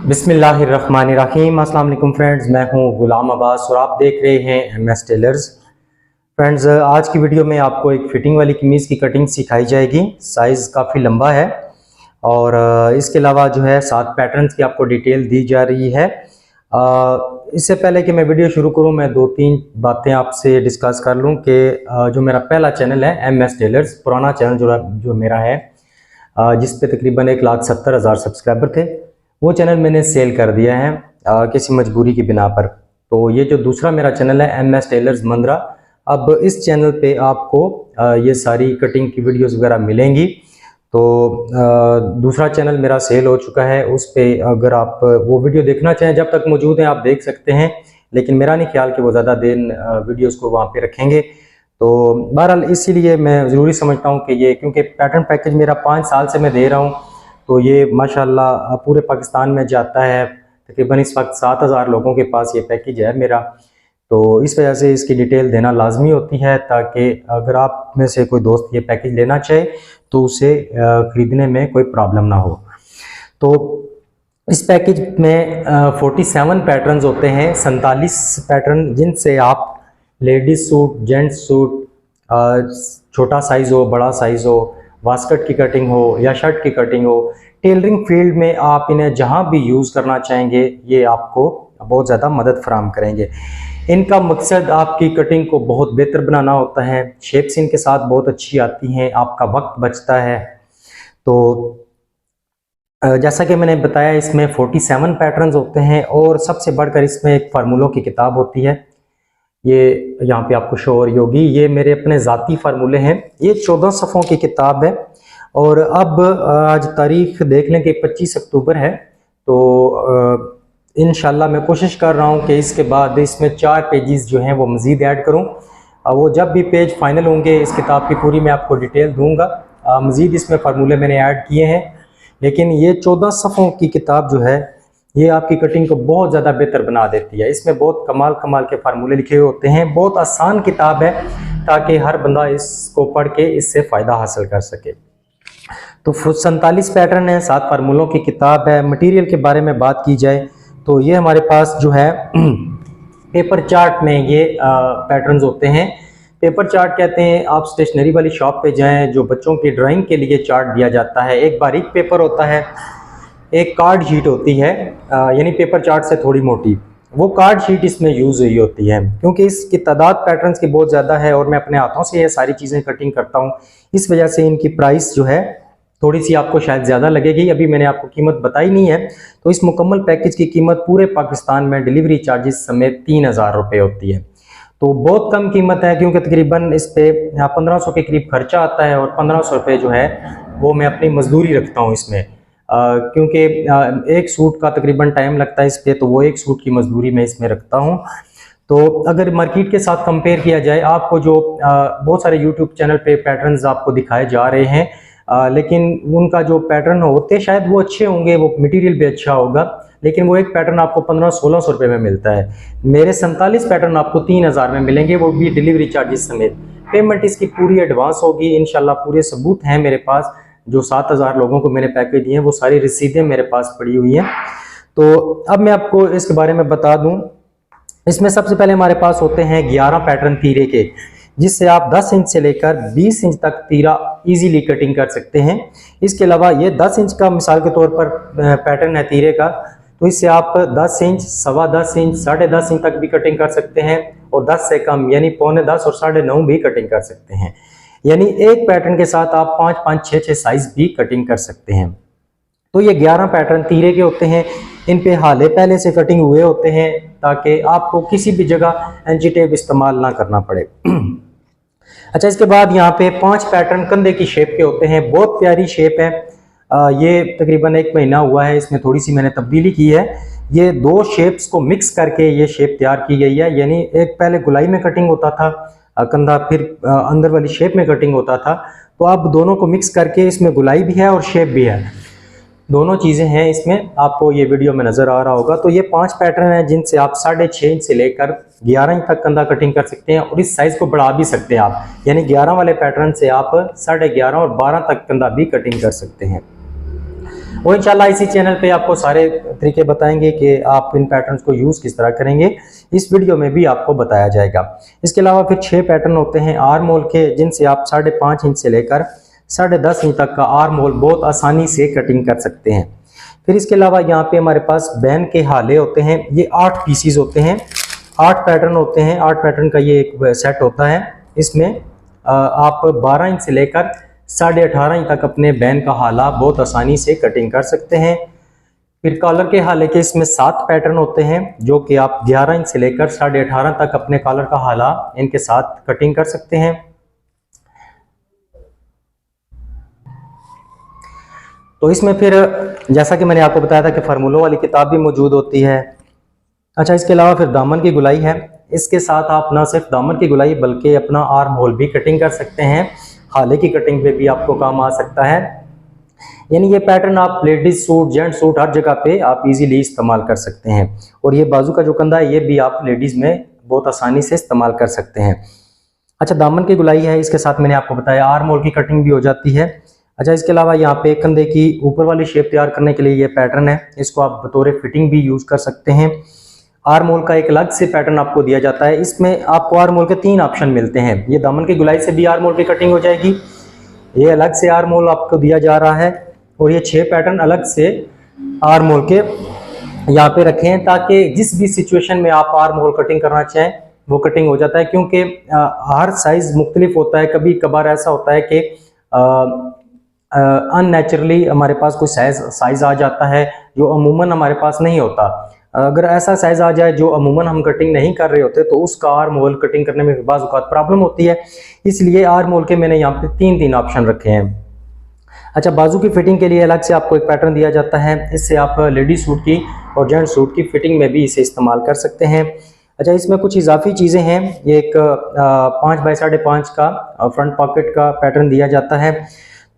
बिस्मिल्लाहिर्रहमानिर्रहीम। अस्सलाम वालेकुम फ्रेंड्स, मैं हूं गुलाम अब्बास और आप देख रहे हैं MS टेलर्स। फ्रेंड्स, आज की वीडियो में आपको एक फिटिंग वाली कमीज़ की कटिंग सिखाई जाएगी। साइज़ काफ़ी लंबा है और इसके अलावा जो है 7 पैटर्न्स की आपको डिटेल दी जा रही है। इससे पहले कि मैं वीडियो शुरू करूं, मैं 2-3 बातें आपसे डिस्कस कर लूं कि जो मेरा पहला चैनल है MS टेलर्स, पुराना चैनल जो मेरा है, जिस पे तकरीबन 1,70,000 सब्सक्राइबर थे, वो चैनल मैंने सेल कर दिया है किसी मजबूरी की बिना पर। तो ये जो दूसरा मेरा चैनल है MS टेलर्स मंद्रा, अब इस चैनल पे आपको ये सारी कटिंग की वीडियोस वगैरह मिलेंगी। तो दूसरा चैनल मेरा सेल हो चुका है, उस पे अगर आप वो वीडियो देखना चाहें जब तक मौजूद है आप देख सकते हैं, लेकिन मेरा नहीं ख्याल कि वो ज़्यादा दिन वीडियोस को वहाँ पे रखेंगे। तो बहरहाल इसीलिए मैं ज़रूरी समझता हूँ कि ये, क्योंकि पैटर्न पैकेज मेरा 5 साल से मैं दे रहा हूँ, तो ये माशाल्लाह पूरे पाकिस्तान में जाता है। तकरीबन इस वक्त 7,000 लोगों के पास ये पैकेज है मेरा। तो इस वजह से इसकी डिटेल देना लाजमी होती है, ताकि अगर आप में से कोई दोस्त ये पैकेज लेना चाहे तो उसे ख़रीदने में कोई प्रॉब्लम ना हो। तो इस पैकेज में 47 पैटर्न्स होते हैं, 47 पैटर्न, जिनसे आप लेडीज़ सूट, जेंट्स सूट, छोटा साइज़ हो, बड़ा साइज़ हो, वास्कट की कटिंग हो या शर्ट की कटिंग हो, टेलरिंग फील्ड में आप इन्हें जहां भी यूज़ करना चाहेंगे, ये आपको बहुत ज़्यादा मदद फराहम करेंगे। इनका मकसद आपकी कटिंग को बहुत बेहतर बनाना होता है। शेप्स इनके साथ बहुत अच्छी आती हैं, आपका वक्त बचता है। तो जैसा कि मैंने बताया, इसमें 47 पैटर्न्स होते हैं और सबसे बढ़कर इसमें एक फार्मूलों की किताब होती है। ये यहाँ पे आपको शो हो रही होगी, ये मेरे अपने ज़ाती फार्मूले हैं। ये 14 सफ़ों की किताब है और अब आज तारीख देख लें कि 25 अक्टूबर है। तो इंशाल्लाह मैं कोशिश कर रहा हूँ कि इसके बाद इसमें 4 पेजेस जो हैं वो मज़ीद ऐड करूँ। वो जब भी पेज फाइनल होंगे इस किताब की पूरी मैं आपको डिटेल दूँगा। मज़ीद इसमें फार्मूले मैंने ऐड किए हैं, लेकिन ये 14 सफ़ों की किताब जो है ये आपकी कटिंग को बहुत ज़्यादा बेहतर बना देती है। इसमें बहुत कमाल के फार्मूले लिखे हुए होते हैं। बहुत आसान किताब है ताकि हर बंदा इसको पढ़ के इससे फ़ायदा हासिल कर सके। तो 47 पैटर्न है, 7 फार्मूलों की किताब है। मटेरियल के बारे में बात की जाए तो ये हमारे पास जो है पेपर चार्ट में ये पैटर्न्स होते हैं। पेपर चार्ट कहते हैं, आप स्टेशनरी वाली शॉप पे जाएं, जो बच्चों की ड्राइंग के लिए चार्ट दिया जाता है। एक बारीक पेपर होता है, एक कार्ड शीट होती है, यानी पेपर चार्ट से थोड़ी मोटी, वो कार्ड शीट इसमें यूज़ हुई होती है। क्योंकि इसकी तादाद पैटर्न्स की बहुत ज़्यादा है और मैं अपने हाथों से ये सारी चीज़ें कटिंग करता हूँ, इस वजह से इनकी प्राइस जो है थोड़ी सी आपको शायद ज़्यादा लगेगी। अभी मैंने आपको कीमत बताई नहीं है। तो इस मुकम्मल पैकेज की कीमत पूरे पाकिस्तान में डिलीवरी चार्जेस समेत 3,000 रुपये होती है। तो बहुत कम कीमत है, क्योंकि तकरीबन इस पे 1500 के करीब खर्चा आता है और 1500 रुपये जो है वो मैं अपनी मजदूरी रखता हूँ इसमें। क्योंकि एक सूट का तकरीबन टाइम लगता है इस पे, तो वो एक सूट की मजदूरी मैं इसमें रखता हूँ। तो अगर मार्केट के साथ कंपेयर किया जाए, आपको जो बहुत सारे यूट्यूब चैनल पे पैटर्न्स आपको दिखाए जा रहे हैं, लेकिन उनका जो पैटर्न होते शायद वो अच्छे होंगे, वो मटेरियल भी अच्छा होगा, लेकिन वो एक पैटर्न आपको 1500-1600 रुपये में मिलता है। मेरे 47 पैटर्न आपको 3,000 में मिलेंगे, वो भी डिलीवरी चार्जेस समेत। पेमेंट इसकी पूरी एडवांस होगी इंशाल्लाह। पूरे सबूत हैं मेरे पास, जो 7,000 लोगों को मैंने पैकेज दिए हैं वो सारी रसीदें मेरे पास पड़ी हुई हैं। तो अब मैं आपको इसके बारे में बता दूं। इसमें सबसे पहले हमारे पास होते हैं 11 पैटर्न तीरे के, जिससे आप 10 इंच से लेकर 20 इंच तक तीरा इजीली कटिंग कर सकते हैं। इसके अलावा ये 10 इंच का मिसाल के तौर पर पैटर्न है तीरे का, तो इससे आप 10 इंच, 10.25 इंच, 10.5 इंच तक भी कटिंग कर सकते हैं और 10 से कम यानी 9.25 और 9.5 भी कटिंग कर सकते हैं। यानी एक पैटर्न के साथ आप 5-5, 6-6 साइज भी कटिंग कर सकते हैं। तो ये 11 पैटर्न तीरे के होते हैं। इन पे हाले पहले से कटिंग हुए होते हैं, ताकि आपको किसी भी जगह एंची टेप इस्तेमाल ना करना पड़े। अच्छा, इसके बाद यहाँ पे 5 पैटर्न कंधे की शेप के होते हैं। बहुत प्यारी शेप है। ये तकरीबन 1 महीना हुआ है, इसमें थोड़ी सी मैंने तब्दीली की है। ये 2 शेप्स को मिक्स करके ये शेप तैयार की गई है। यानी एक पहले गुलाई में कटिंग होता था कंधा, फिर अंदर वाली शेप में कटिंग होता था। तो अब दोनों को मिक्स करके इसमें गुलाई भी है और शेप भी है, दोनों चीज़ें हैं इसमें। आपको ये वीडियो में नज़र आ रहा होगा। तो ये 5 पैटर्न हैं जिनसे आप 6.5 इंच से लेकर 11 इंच तक कंधा कटिंग कर सकते हैं और इस साइज़ को बढ़ा भी सकते हैं आप। यानी 11 वाले पैटर्न से आप 11.5 और 12 तक कंधा भी कटिंग कर सकते हैं। वो इंशाल्लाह इसी चैनल पे आपको सारे तरीके बताएंगे कि आप इन पैटर्न्स को यूज़ किस तरह करेंगे, इस वीडियो में भी आपको बताया जाएगा। इसके अलावा फिर 6 पैटर्न होते हैं आर्म होल के, जिनसे आप 5.5 इंच से लेकर 10.5 इंच तक का आर्म होल बहुत आसानी से कटिंग कर सकते हैं। फिर इसके अलावा यहाँ पे हमारे पास बैन के हाले होते हैं, ये 8 पीसीज होते हैं, 8 पैटर्न होते हैं, 8 पैटर्न का ये एक सेट होता है। इसमें आप 12 इंच से लेकर 18.5 इंच तक अपने बैन का हाला बहुत आसानी से कटिंग कर सकते हैं। फिर कॉलर के हाले के इसमें 7 पैटर्न होते हैं, जो कि आप 11 इंच से लेकर 18.5 तक अपने कॉलर का हाला इनके साथ कटिंग कर सकते हैं। तो इसमें फिर जैसा कि मैंने आपको बताया था कि फार्मूलों वाली किताब भी मौजूद होती है। अच्छा, इसके अलावा फिर दामन की गुलाई है, इसके साथ आप ना सिर्फ दामन की गुलाई बल्कि अपना आर्म होल भी कटिंग कर सकते हैं, हाले की कटिंग पे भी आपको काम आ सकता है। यानी ये पैटर्न आप लेडीज सूट, जेंट सूट, हर जगह पे आप इजीली इस्तेमाल कर सकते हैं। और ये बाजू का जो कंधा है ये भी आप लेडीज में बहुत आसानी से इस्तेमाल कर सकते हैं। अच्छा, दामन की गुलाई है, इसके साथ मैंने आपको बताया आर्म होल की कटिंग भी हो जाती है। अच्छा, इसके अलावा यहाँ पे कंधे की ऊपर वाली शेप तैयार करने के लिए ये पैटर्न है, इसको आप बतौर फिटिंग भी यूज कर सकते हैं। आर्म होल का एक अलग से पैटर्न आपको दिया जाता है, इसमें आपको आर्म होल के 3 ऑप्शन मिलते हैं। ये दामन की गुलाई से भी आर्म होल की कटिंग हो जाएगी, ये अलग से आर्म होल आपको दिया जा रहा है, और ये 6 पैटर्न अलग से आर्म होल के यहाँ पे रखे हैं, ताकि जिस भी सिचुएशन में आप आर्म होल कटिंग करना चाहें वो कटिंग हो जाता है। क्योंकि हर साइज मुख्तलिफ होता है, कभी कभार ऐसा होता है कि अननेचुरली हमारे पास कोई साइज आ जाता है जो अमूमन हमारे पास नहीं होता। अगर ऐसा साइज आ जाए जो अमूमन हम कटिंग नहीं कर रहे होते तो उसका आर्म होल कटिंग करने में बाज़ औक़ात प्रॉब्लम होती है, इसलिए आर्म होल के मैंने यहाँ पे 3 ऑप्शन रखे हैं। अच्छा, बाजू की फिटिंग के लिए अलग से आपको एक पैटर्न दिया जाता है, इससे आप लेडीज सूट की और जेंट सूट की फिटिंग में भी इसे इस्तेमाल कर सकते हैं। अच्छा, इसमें कुछ इजाफी चीज़ें हैं, ये एक 5 बाई 5.5 का फ्रंट पॉकेट का पैटर्न दिया जाता है।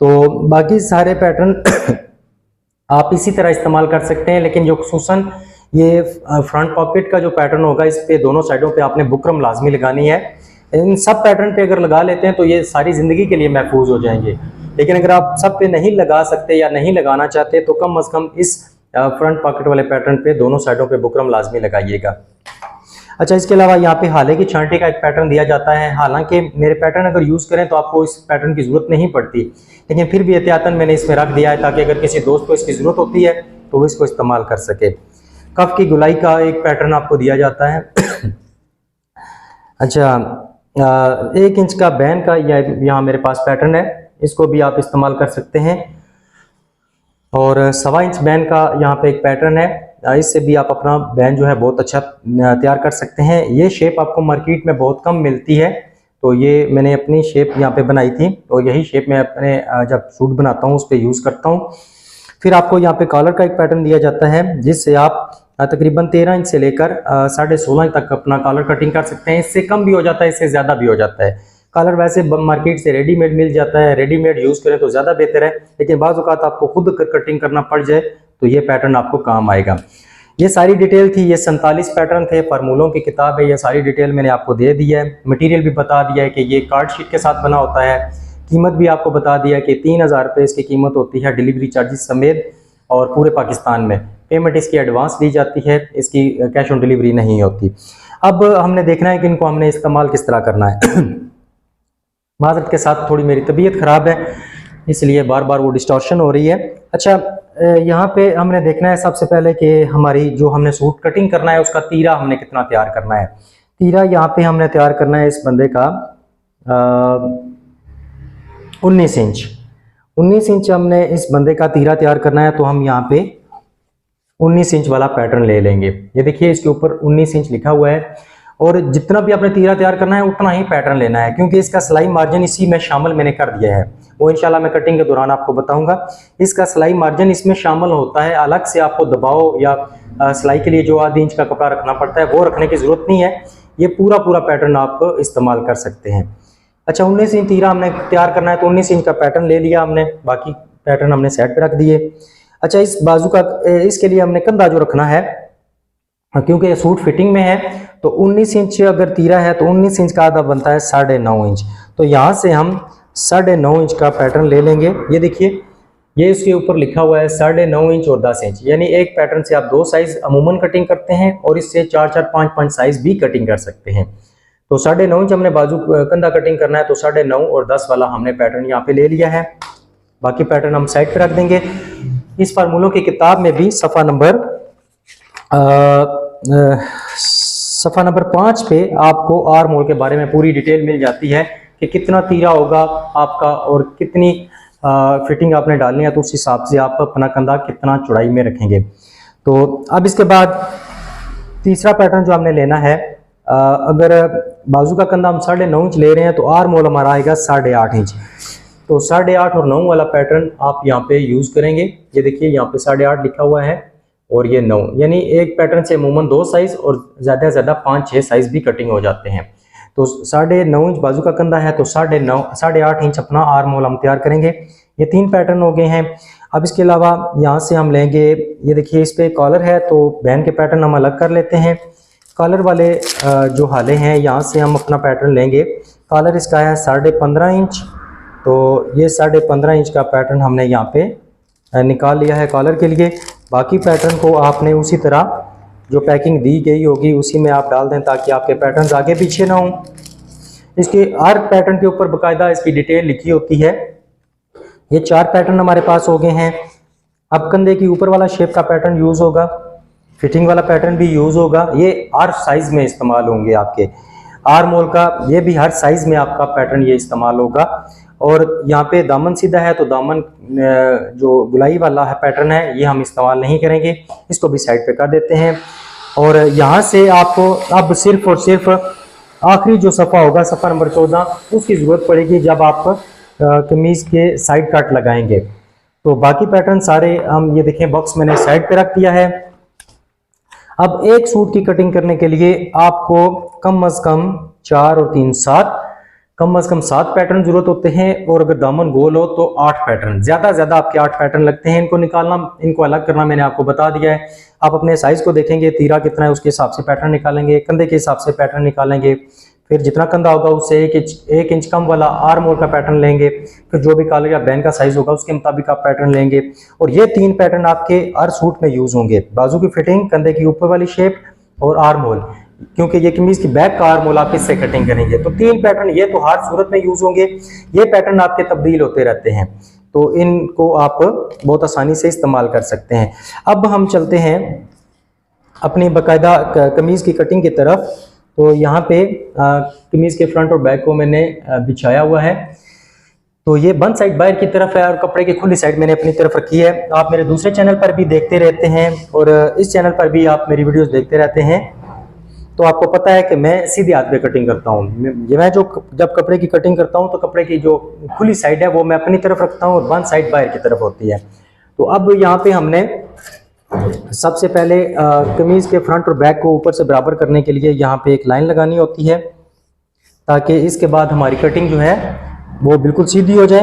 तो बाकी सारे पैटर्न आप इसी तरह इस्तेमाल कर सकते हैं, लेकिन जो खुसूसन ये फ्रंट पॉकेट का जो पैटर्न होगा, इस पे दोनों साइडों पे आपने बुकरम लाजमी लगानी है। इन सब पैटर्न पे अगर लगा लेते हैं तो ये सारी ज़िंदगी के लिए महफूज हो जाएंगे, लेकिन अगर आप सब पे नहीं लगा सकते या नहीं लगाना चाहते तो कम अज़ कम इस फ्रंट पॉकेट वाले पैटर्न पे दोनों साइडों पे बुकरम लाजमी लगाइएगा। अच्छा, इसके अलावा यहाँ पे हाले की छांटे का एक पैटर्न दिया जाता है। हालांकि मेरे पैटर्न अगर यूज़ करें तो आपको इस पैटर्न की ज़रूरत नहीं पड़ती, लेकिन फिर भी एहतियातन मैंने इसमें रख दिया है ताकि अगर किसी दोस्त को इसकी ज़रूरत होती है तो वो इसको इस्तेमाल कर सके। कफ की गुलाई का एक पैटर्न आपको दिया जाता है। अच्छा, 1 इंच का बैन का यहाँ मेरे पास पैटर्न है, इसको भी आप इस्तेमाल कर सकते हैं। और 1.25 इंच बैन का यहाँ पे एक पैटर्न है, इससे भी आप अपना बैन जो है बहुत अच्छा तैयार कर सकते हैं। ये शेप आपको मार्केट में बहुत कम मिलती है, तो ये मैंने अपनी शेप यहाँ पे बनाई थी, और यही शेप मैं अपने जब सूट बनाता हूँ उस पर यूज़ करता हूँ। फिर आपको यहाँ पे कॉलर का एक पैटर्न दिया जाता है, जिससे आप तकरीबन 13 इंच से लेकर 16.5 इंच तक अपना कॉलर कटिंग कर सकते हैं। इससे कम भी हो जाता है, इससे ज़्यादा भी हो जाता है। कॉलर वैसे मार्केट से रेडीमेड मिल जाता है, रेडीमेड यूज़ करें तो ज़्यादा बेहतर है, लेकिन बाज़ औक़ात आपको खुद कटिंग करना पड़ जाए तो ये पैटर्न आपको काम आएगा। ये सारी डिटेल थी, ये 47 पैटर्न थे, फार्मूलों की किताब है, ये सारी डिटेल मैंने आपको दे दी है। मटेरियल भी बता दिया है कि ये कार्ड शीट के साथ बना होता है। कीमत भी आपको बता दिया कि 3000 रुपये इसकी कीमत होती है डिलीवरी चार्जेस समेत, और पूरे पाकिस्तान में। पेमेंट इसकी एडवांस दी जाती है, इसकी कैश ऑन डिलीवरी नहीं होती। अब हमने देखना है कि इनको हमने इस्तेमाल किस तरह करना है। माज़रत के साथ थोड़ी मेरी तबीयत ख़राब है, इसलिए बार बार वो डिस्टॉर्शन हो रही है। अच्छा, यहाँ पे हमने देखना है सबसे पहले कि हमारी जो हमने सूट कटिंग करना है उसका तीरा हमने कितना तैयार करना है। तीरा यहाँ पे हमने तैयार करना है इस बंदे का 19 इंच। 19 इंच हमने इस बंदे का तीरा तैयार करना है, तो हम यहाँ पे 19 इंच वाला पैटर्न ले लेंगे। ये देखिए इसके ऊपर 19 इंच लिखा हुआ है, और जितना भी आपने तीरा तैयार करना है उतना ही पैटर्न लेना है, क्योंकि इसका सिलाई मार्जिन इसी में शामिल मैंने कर दिया है। वो इंशाल्लाह मैं कटिंग के दौरान आपको बताऊंगा। इसका सिलाई मार्जिन इसमें शामिल होता है, अलग से आपको दबाव या सिलाई के लिए जो आधी इंच का कपड़ा रखना पड़ता है वो रखने की ज़रूरत नहीं है। ये पूरा पैटर्न आप इस्तेमाल कर सकते हैं। अच्छा, 19 इंच तीरा हमने तैयार करना है, तो 19 इंच का पैटर्न ले लिया हमने, बाकी पैटर्न हमने सेट पे रख दिए। अच्छा, इस बाजू का इसके लिए हमने कंधा जो रखना है, क्योंकि ये सूट फिटिंग में है, तो 19 इंच अगर तीरा है तो 19 इंच का आधा बनता है 9.5 इंच। तो यहाँ से हम 9.5 इंच का पैटर्न ले लेंगे। ये देखिए ये इसके ऊपर लिखा हुआ है 9.5 इंच और 10 इंच, यानी एक पैटर्न से आप 2 साइज अमूमन कटिंग करते हैं और इससे 4-4, 5-5 साइज भी कटिंग कर सकते हैं। तो 9.5 इंच हमने बाजू कंधा कटिंग करना है, तो 9.5 और 10 वाला हमने पैटर्न यहाँ पे ले लिया है। बाकी पैटर्न हम साइड पे रख देंगे। इस फार्मूलों की किताब में भी सफ़ा नंबर 5 पे आपको आर्म होल के बारे में पूरी डिटेल मिल जाती है कि कितना तीरा होगा आपका और कितनी फिटिंग आपने डालनी है, तो उस हिसाब से आप अपना कंधा कितना चौड़ाई में रखेंगे। तो अब इसके बाद तीसरा पैटर्न जो हमने लेना है, अगर बाजू का कंधा हम 9.5 इंच ले रहे हैं तो आर्म होल हमारा आएगा 8.5 इंच। तो 8.5 और 9 वाला पैटर्न आप यहाँ पे यूज़ करेंगे। ये देखिए यहाँ पे 8.5 लिखा हुआ है और ये 9, यानी एक पैटर्न से अमूमन 2 साइज और ज़्यादा से ज़्यादा 5-6 साइज भी कटिंग हो जाते हैं। तो 9.5 इंच बाजू का कंधा है, तो 8.5 इंच अपना आर्म होल हम तैयार करेंगे। ये 3 पैटर्न हो गए हैं। अब इसके अलावा यहाँ से हम लेंगे, ये देखिए इस पे कॉलर है, तो बैन के पैटर्न हम अलग कर लेते हैं। कॉलर वाले जो हाले हैं यहाँ से हम अपना पैटर्न लेंगे। कॉलर इसका है 15.5 इंच, तो ये 15.5 इंच का पैटर्न हमने यहाँ पे निकाल लिया है कॉलर के लिए। बाकी पैटर्न को आपने उसी तरह जो पैकिंग दी गई होगी उसी में आप डाल दें ताकि आपके पैटर्न आगे पीछे ना हों। इसके हर पैटर्न के ऊपर बाकायदा इसकी डिटेल लिखी होती है। ये 4 पैटर्न हमारे पास हो गए हैं। अब कंधे की ऊपर वाला शेप का पैटर्न यूज़ होगा, फिटिंग वाला पैटर्न भी यूज़ होगा। ये हर साइज में इस्तेमाल होंगे आपके। आर्म होल का ये भी हर साइज में आपका पैटर्न ये इस्तेमाल होगा। और यहाँ पे दामन सीधा है, तो दामन जो गुलाई वाला है पैटर्न है ये हम इस्तेमाल नहीं करेंगे, इसको भी साइड पे कर देते हैं। और यहाँ से आपको अब सिर्फ और सिर्फ आखिरी जो सफ़ा होगा, सफ़ा नंबर 14, उसकी ज़रूरत पड़ेगी जब आप कमीज़ के साइड कट लगाएंगे। तो बाकी पैटर्न सारे हम ये देखें बॉक्स मैंने साइड पे रख दिया है। अब एक सूट की कटिंग करने के लिए आपको कम अज़ कम 4 और 3 7 कम अज़ कम 7 पैटर्न जरूरत होते हैं। और अगर दामन गोल हो तो 8 पैटर्न, ज़्यादा से ज़्यादा आपके 8 पैटर्न लगते हैं। इनको निकालना, इनको अलग करना मैंने आपको बता दिया है। आप अपने साइज़ को देखेंगे, तीरा कितना है उसके हिसाब से पैटर्न निकालेंगे, कंधे के हिसाब से पैटर्न निकालेंगे। फिर जितना कंधा होगा उससे 1 इंच कम वाला आर्म होल का पैटर्न लेंगे। फिर जो भी कॉलर या बैन का साइज़ होगा उसके मुताबिक आप पैटर्न लेंगे। और ये 3 पैटर्न आपके हर सूट में यूज़ होंगे। बाजू की फिटिंग, कंधे की ऊपर वाली शेप और आर्म होल, क्योंकि ये कमीज की बैक का आर्म होल आप इससे कटिंग करेंगे। तो 3 पैटर्न ये तो हर सूरत में यूज होंगे। ये पैटर्न आपके तब्दील होते रहते हैं, तो इनको आप बहुत आसानी से इस्तेमाल कर सकते हैं। अब हम चलते हैं अपनी बाकायदा कमीज की कटिंग की तरफ। तो यहाँ पे कमीज के फ्रंट और बैक को मैंने बिछाया हुआ है। तो ये बंद साइड बाहर की तरफ है और कपड़े की खुली साइड मैंने अपनी तरफ रखी है। आप मेरे दूसरे चैनल पर भी देखते रहते हैं और इस चैनल पर भी आप मेरी वीडियोस देखते रहते हैं, तो आपको पता है कि मैं सीधे हाथ पे कटिंग करता हूँ। मैं जब कपड़े की कटिंग करता हूँ तो कपड़े की जो खुली साइड है वो मैं अपनी तरफ रखता हूँ और बंद साइड बाहर की तरफ होती है। तो अब यहाँ पे हमने सबसे पहले कमीज के फ्रंट और बैक को ऊपर से बराबर करने के लिए यहाँ पे एक लाइन लगानी होती है, ताकि इसके बाद हमारी कटिंग जो है वो बिल्कुल सीधी हो जाए।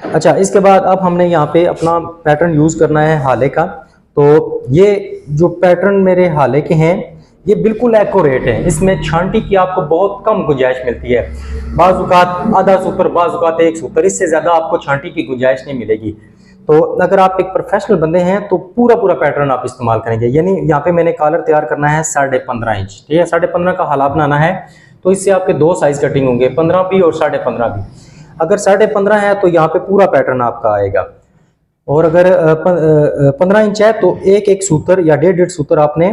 अच्छा, इसके बाद अब हमने यहाँ पे अपना पैटर्न यूज़ करना है हाले का। तो ये जो पैटर्न मेरे हाले के हैं ये बिल्कुल एक्यूरेट है। इसमें छांटी की आपको बहुत कम गुंजाइश मिलती है। बाज़-औक़ात आधा सूत्र, बाज़-औक़ात 1 सूत्र, इससे ज़्यादा आपको छांटी की गुंजाइश नहीं मिलेगी। तो अगर आप एक प्रोफेशनल बंदे हैं तो पूरा पैटर्न आप इस्तेमाल करेंगे। यानी यहाँ पे मैंने कॉलर तैयार करना है 15.5 इंच, ठीक है। 15.5 का हाला बनाना है, तो इससे आपके 2 साइज कटिंग होंगे, 15 भी और 15.5 भी। अगर 15.5 है तो यहाँ पे पूरा पैटर्न आपका आएगा। और अगर 15 इंच है तो एक सूत्र या 1.5 सूत्र आपने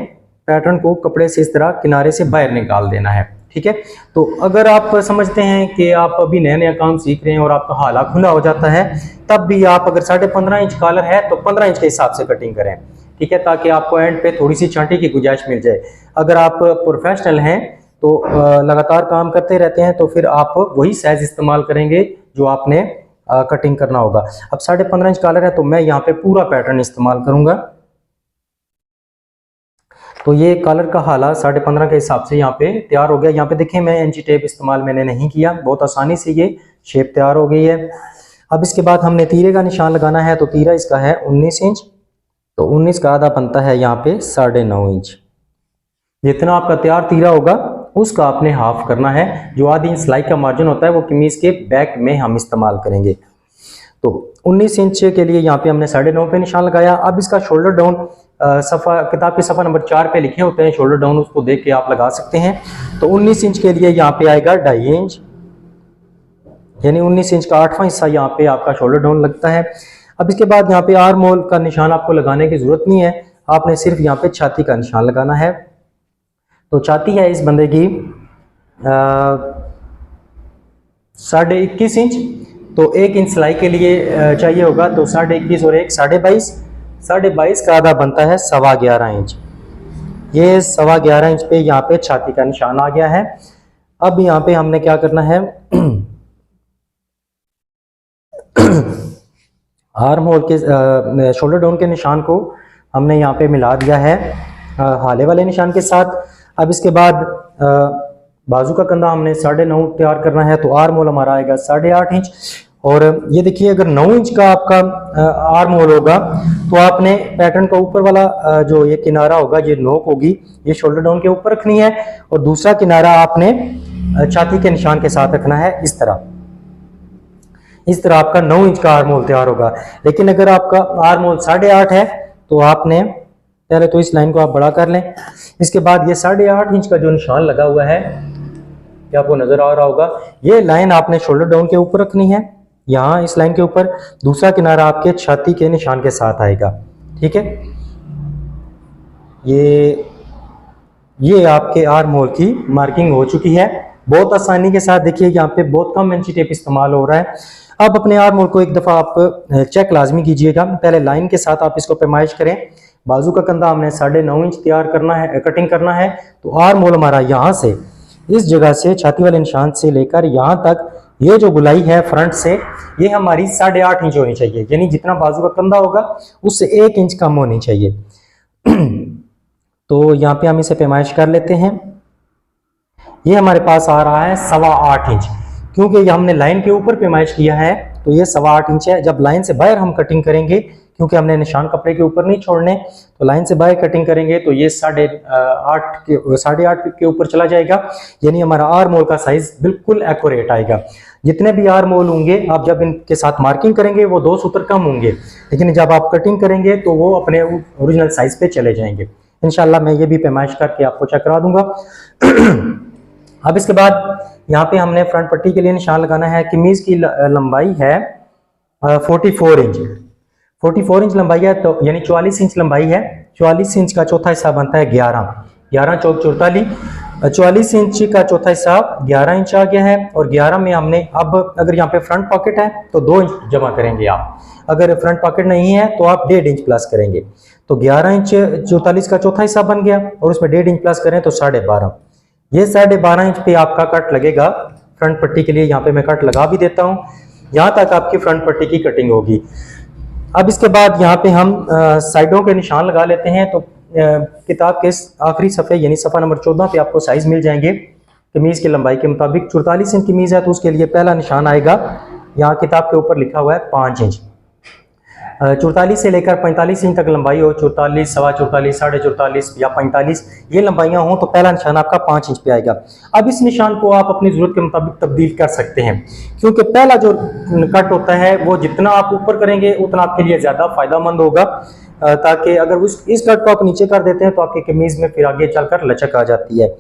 पैटर्न को कपड़े से इस तरह किनारे से बाहर निकाल देना है, ठीक है। तो अगर आप समझते हैं कि आप अभी नया नया काम सीख रहे हैं और आपका हाला खुला हो जाता है, तब भी आप अगर 15.5 इंच कॉलर है तो 15 इंच के हिसाब से कटिंग करें, ठीक है, ताकि आपको एंड पे थोड़ी सी छांटी की गुंजाइश मिल जाए। अगर आप प्रोफेशनल हैं तो लगातार काम करते रहते हैं तो फिर आप वही साइज इस्तेमाल करेंगे जो आपने कटिंग करना होगा। अब 15.5 इंच कॉलर है तो मैं यहाँ पे पूरा पैटर्न इस्तेमाल करूंगा। तो ये कॉलर का हाला 15.5 के हिसाब से यहाँ पे तैयार हो गया। यहाँ पे देखें मैं इंची टेप इस्तेमाल मैंने नहीं किया, बहुत आसानी से ये शेप तैयार हो गई है। अब इसके बाद हमने तीरे का निशान लगाना है। तो तीरा इसका है 19 इंच, तो 19 का आधा बनता है यहाँ पे 9.5 इंच। जितना आपका तैयार तीरा होगा उसका आपने हाफ करना है। जो आधी इंच सिलाई का मार्जिन होता है वो कमीज के बैक में हम इस्तेमाल करेंगे। तो 19 इंच के लिए यहाँ पे हमने 9.5 पे निशान लगाया। अब इसका शोल्डर डाउन किताब के सफ़ा नंबर 4 पे लिखे होते हैं शोल्डर डाउन, उसको देख के आप लगा सकते हैं। तो 19 इंच के लिए यहाँ पे आएगा 2.5 इंच, यानी 19 इंच का 8वां हिस्सा यहाँ पे आपका शोल्डर डाउन लगता है। अब इसके बाद यहाँ पे आर्म होल का निशान आपको लगाने की जरूरत नहीं है, आपने सिर्फ यहाँ पे छाती का निशान लगाना है। तो छाती है इस बंदे की 21.5 इंच, तो 1 इंच सिलाई के लिए चाहिए होगा, तो 21.5 और 1 22.5, 22.5 का आधा बनता है 11.25 इंच। ये 11.25 इंच पे यहाँ पे छाती का निशान आ गया है। अब यहाँ पे हमने क्या करना है, आर्म होल के शोल्डर डाउन के निशान को हमने यहाँ पे मिला दिया है हाले वाले निशान के साथ। अब इसके बाद बाजू का कंधा हमने 9.5 तैयार करना है, तो आर्म होल हमारा आएगा 8.5 इंच। और ये देखिए अगर 9 इंच का आपका आर्म होल होगा तो आपने पैटर्न का ऊपर वाला जो ये किनारा होगा, ये नोक होगी, ये शोल्डर डाउन के ऊपर रखनी है, और दूसरा किनारा आपने छाती के निशान के साथ रखना है। इस तरह आपका 9 इंच का आर्म होल तैयार होगा। लेकिन अगर आपका आर्म होल 8.5 है तो आपने पहले तो इस लाइन को आप बड़ा कर लें। इसके बाद ये 8.5 इंच का जो निशान लगा हुआ है, ये आपको नजर आ रहा होगा, ये लाइन आपने शोल्डर डाउन के ऊपर रखनी है, यहाँ इस लाइन के ऊपर। दूसरा किनारा आपके छाती के निशान के साथ आएगा, ठीक है। ये आपके आर्म होल की मार्किंग हो चुकी है बहुत आसानी के साथ। देखिए यहाँ पे बहुत कम इंची टेप इस्तेमाल हो रहा है। अब अपने आर्म होल को एक दफा आप चेक लाजमी कीजिएगा, पहले लाइन के साथ आप इसको पैमाइश करें। बाजू का कंधा हमने 9.5 इंच तैयार करना है, कटिंग करना है। तो आर्म होल हमारा यहाँ से, इस जगह से, छाती वाले निशान से लेकर यहाँ तक, ये जो गुलाई है फ्रंट से, ये हमारी 8.5 इंच होनी चाहिए, यानी जितना बाजू का कंधा होगा उससे 1 इंच कम होनी चाहिए। तो यहाँ पे हम इसे पैमाइश कर लेते हैं। ये हमारे पास आ रहा है 8.25 इंच, क्योंकि ये हमने लाइन के ऊपर पैमाइश किया है तो ये 8.25 इंच है। जब लाइन से बाहर हम कटिंग करेंगे, क्योंकि हमने निशान कपड़े के ऊपर नहीं छोड़ने, तो लाइन से बाहर कटिंग करेंगे तो ये 8.5 के ऊपर चला जाएगा, यानी हमारा आर्म होल का साइज बिल्कुल एक्यूरेट आएगा। जितने भी आर्म होल होंगे आप जब इनके साथ मार्किंग करेंगे वो 2 सूत्र कम होंगे, लेकिन जब आप कटिंग करेंगे तो वो अपने ओरिजिनल साइज पे चले जाएंगे। इंशाल्लाह मैं ये भी पैमाइश करके आपको चेक करा दूंगा। अब इसके बाद यहाँ पे हमने फ्रंट पट्टी के लिए निशान लगाना है। कमीज की लंबाई है 44 इंच, 44 इंच लंबाई है, तो यानी 44 इंच लंबाई है। 44 इंच का चौथा हिस्सा बनता है 11 चौक 44, 44 इंच का चौथा हिस्सा 11 इंच आ गया है। और 11 में हमने, अब अगर यहाँ पे फ्रंट पॉकेट है तो 2 इंच जमा करेंगे आप, अगर फ्रंट पॉकेट नहीं है तो आप 1.5 इंच प्लस करेंगे। तो 11 इंच 44 का चौथा हिस्सा बन गया, और उसमें 1.5 इंच प्लस करें तो 12.5। ये 12.5 इंच पे आपका कट लगेगा फ्रंट पट्टी के लिए। यहाँ पे मैं कट लगा भी देता हूँ, यहाँ तक आपकी फ्रंट पट्टी की कटिंग होगी। अब इसके बाद यहाँ पे हम साइडों के निशान लगा लेते हैं। तो किताब के आखिरी सफ़े यानी सफ़ा नंबर 14 पे आपको साइज मिल जाएंगे कमीज़ की लंबाई के मुताबिक। 44 इंच कमीज़ है तो उसके लिए पहला निशान आएगा, यहाँ किताब के ऊपर लिखा हुआ है 5 इंच। 44 से लेकर 45 इंच तक लंबाई हो, 44, 44, 44.5 या 45, ये लंबाइयाँ हों तो पहला निशान आपका 5 इंच पे आएगा। अब इस निशान को आप अपनी ज़रूरत के मुताबिक तब्दील कर सकते हैं, क्योंकि पहला जो कट होता है वो जितना आप ऊपर करेंगे उतना आपके लिए ज़्यादा फ़ायदेमंद होगा, ताकि अगर इस कट को आप नीचे कर देते हैं तो आपकी कमीज़ में फिर आगे चलकर लचक आ जाती है।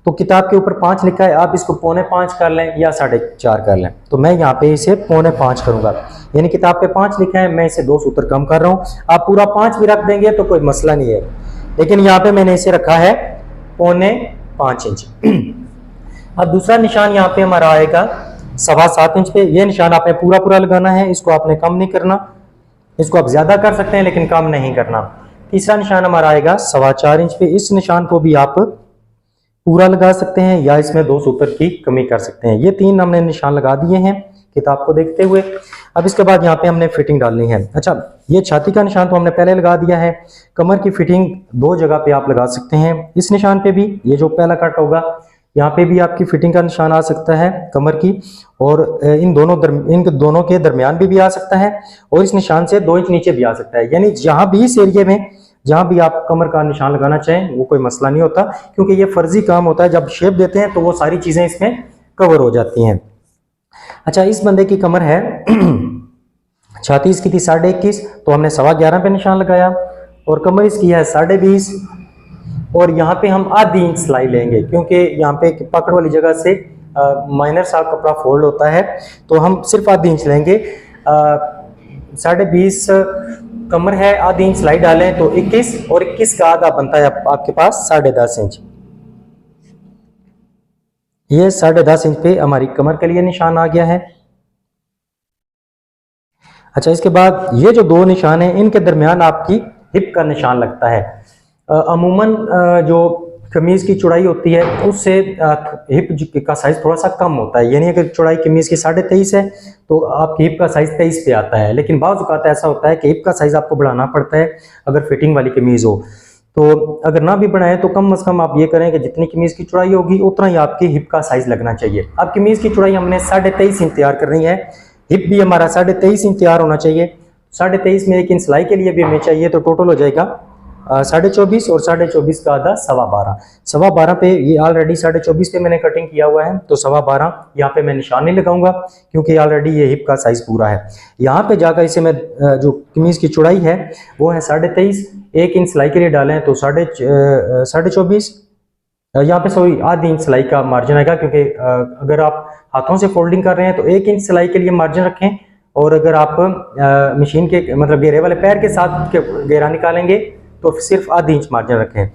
तो किताब के ऊपर 5 लिखा है, आप इसको 4.25 कर लें या 4.5 कर लें। तो मैं यहाँ पे इसे 4.25 करूँगा, यानी किताब पे 5 लिखा है, मैं इसे 2 सूत्र कम कर रहा हूँ। आप पूरा 5 भी रख देंगे तो कोई मसला नहीं है, लेकिन यहाँ पे मैंने इसे रखा है 4.25 इंच। अब दूसरा निशान यहाँ पे हमारा आएगा 7.25 इंच पे। ये निशान आपने पूरा लगाना है, इसको आपने कम नहीं करना, इसको आप ज्यादा कर सकते हैं लेकिन कम नहीं करना। तीसरा निशान हमारा आएगा 4.25 इंच पे। इस निशान को भी आप पूरा लगा सकते हैं या इसमें 2 सूत्र की कमी कर सकते हैं। ये 3 हमने निशान लगा दिए हैं किताब को देखते हुए। अब इसके बाद यहाँ पे हमने फिटिंग डालनी है। अच्छा, ये छाती का निशान तो हमने पहले लगा दिया है। कमर की फिटिंग 2 जगह पे आप लगा सकते हैं। इस निशान पे भी, ये जो पहला कट होगा यहाँ पे भी आपकी फिटिंग का निशान आ सकता है कमर की, और इन दोनों के दरमियान भी आ सकता है, और इस निशान से 2 इंच नीचे भी आ सकता है। यानी जहाँ भी इस एरिया में जहां भी आप कमर का निशान लगाना चाहें वो कोई मसला नहीं होता, क्योंकि ये फर्जी काम होता है। जब शेप देते हैं तो वो सारी चीजें इसमें कवर हो जाती हैं। अच्छा, इस बंदे की कमर है छाती इसकी थी 21.5, तो हमने 11.25 पे निशान लगाया, और कमर इसकी है 20.5, और यहाँ पे हम आधी इंच सिलाई लेंगे, क्योंकि यहाँ पे पकड़ वाली जगह से माइनर सा कपड़ा फोल्ड होता है, तो हम सिर्फ आधी इंच लेंगे। 20.5 कमर है, आधी इंच सिलाई डालें तो 21, और 21 का आधा बनता है आपके पास 10.5 इंच। ये 10.5 इंच पे हमारी कमर के लिए निशान आ गया है। अच्छा, इसके बाद ये जो दो निशान हैं इनके दरमियान आपकी हिप का निशान लगता है। अमूमन जो कमीज की चौड़ाई होती है उससे हिप का साइज थोड़ा सा कम होता है, यानी अगर चौड़ाई कमीज की 23.5 है तो आपकी हिप का साइज 23 पे आता है। लेकिन बाज़ औक़ात ऐसा होता है कि हिप का साइज आपको बढ़ाना पड़ता है अगर फिटिंग वाली कमीज हो, तो अगर ना भी बढ़ाएं तो कम से कम आप ये करें कि जितनी कमीज की चौड़ाई होगी उतना ही आपकी हिप का साइज लगना चाहिए। अब कमीज की चौड़ाई हमने 23.5 इंच तैयार करनी है, हिप भी हमारा 23.5 इंच तैयार होना चाहिए। 23.5 में 1 इंच सिलाई के लिए भी हमें चाहिए, तो टोटल हो जाएगा 24.5, और 24.5 का आधा 12.5। 12.5 पे ये ऑलरेडी 24.5 पे मैंने कटिंग किया हुआ है, तो 12.5 यहाँ पे मैं निशान नहीं लगाऊंगा क्योंकि ऑलरेडी ये हिप का साइज पूरा है। यहाँ पे जाकर इसे मैं जो कमीज की चौड़ाई है वो है 23.5, 1 इंच सिलाई के लिए डालें तो 24.5, यहाँ पे सॉरी आधी इंच सिलाई का मार्जिन आएगा, क्योंकि अगर आप हाथों से फोल्डिंग कर रहे हैं तो 1 इंच सिलाई के लिए मार्जिन रखें, और अगर आप मशीन के मतलब घेरे वाले पैर के साथ घेरा निकालेंगे तो सिर्फ आधी इंच मार्जिन रखें।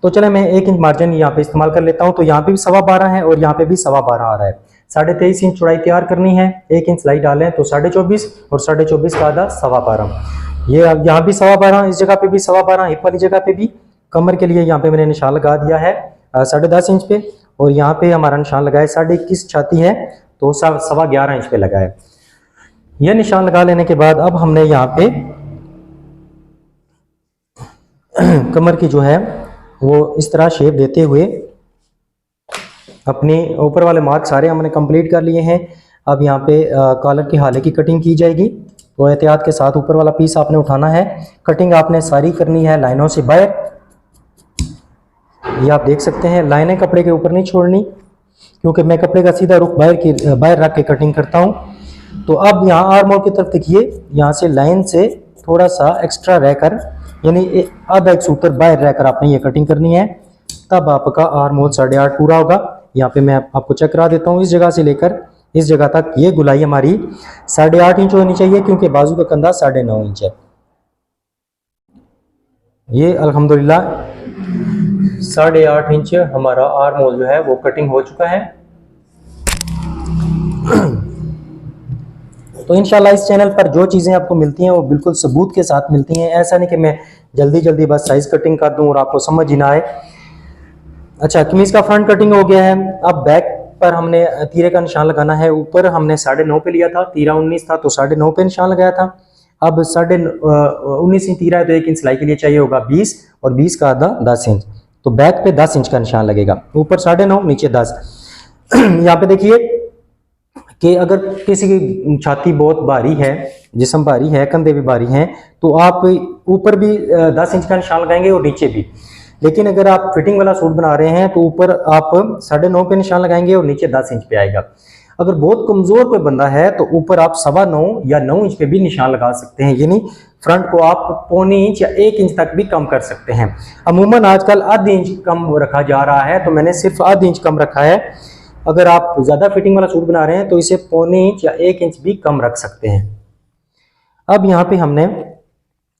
तो चले मैं 1 इंच मार्जिन यहाँ पे इस्तेमाल कर लेता हूँ, तो यहाँ पे भी 12.5 है और यहाँ पे भी 12.5 आ रहा है। 23.5 इंच चौड़ाई तैयार करनी है, 1 इंच सिलाई डालें तो 24.5, और 24.5 का आधा 12.5। ये यहाँ भी 12.5, इस जगह पे भी 12.5, हिप वाली जगह पे भी। कमर के लिए यहाँ पे मैंने निशान लगा दिया है 10.5 इंच पे, और यहाँ पे हमारा निशान लगा है 21.5 छाती है तो 11.25 इंच पे लगा है। यह निशान लगा लेने के बाद अब हमने यहाँ पे कमर की जो है वो इस तरह शेप देते हुए अपने ऊपर वाले मार्क सारे हमने कंप्लीट कर लिए हैं। अब यहाँ पे कॉलर के हाले की कटिंग की जाएगी, तो एहतियात के साथ ऊपर वाला पीस आपने उठाना है। कटिंग आपने सारी करनी है लाइनों से बाहर, ये आप देख सकते हैं। लाइनें कपड़े के ऊपर नहीं छोड़नी, क्योंकि मैं कपड़े का सीधा रुख बाहर रख के कटिंग करता हूँ। तो अब यहाँ आर्म होल की तरफ देखिए, यहाँ से लाइन से थोड़ा सा एक्स्ट्रा रहकर, यानी आधा एक सूत्र बाहर रहकर आपने ये कटिंग करनी है, तब आपका आर्म होल 8.5 पूरा होगा। यहाँ पे मैं आपको चेक करा देता हूँ, इस जगह से लेकर इस जगह तक ये गुलाई हमारी 8.5 इंच होनी चाहिए, क्योंकि बाजू का कंधा 9.5 इंच है। ये अल्हम्दुलिल्लाह 8.5 इंच हमारा आर्म होल जो है वो कटिंग हो चुका है। तो इंशाल्लाह इस चैनल पर जो चीज़ें आपको मिलती हैं वो बिल्कुल सबूत के साथ मिलती हैं। ऐसा नहीं कि मैं जल्दी जल्दी बस साइज कटिंग कर दूं और आपको समझ ही ना आए। अच्छा, कमीज का फ्रंट कटिंग हो गया है। अब बैक पर हमने तीरे का निशान लगाना है। ऊपर हमने 9.5 पे लिया था, तीरा 19 था तो 9.5 पे निशान लगाया था। अब 19 इंच तीरा है तो 1 इंच सिलाई के लिए चाहिए होगा 20, और 20 का आधा 10 इंच, तो बैक पे 10 इंच का निशान लगेगा। ऊपर 9.5 नीचे 10। यहाँ पे देखिए कि अगर किसी की छाती बहुत भारी है, जिस्म भारी है, कंधे भी भारी हैं, तो आप ऊपर भी 10 इंच का निशान लगाएंगे और नीचे भी। लेकिन अगर आप फिटिंग वाला सूट बना रहे हैं तो ऊपर आप 9.5 पे निशान लगाएंगे और नीचे 10 इंच पे आएगा। अगर बहुत कमजोर कोई बंदा है तो ऊपर आप 9.25 या 9 इंच पे भी निशान लगा सकते हैं, यानी फ्रंट को आप 0.25 इंच या 1 इंच तक भी कम कर सकते हैं। अमूमन आजकल आधी इंच कम रखा जा रहा है, तो मैंने सिर्फ आधी इंच कम रखा है। अगर आप ज्यादा फिटिंग वाला सूट बना रहे हैं तो इसे 0.25 इंच या 1 इंच भी कम रख सकते हैं। अब यहाँ पे हमने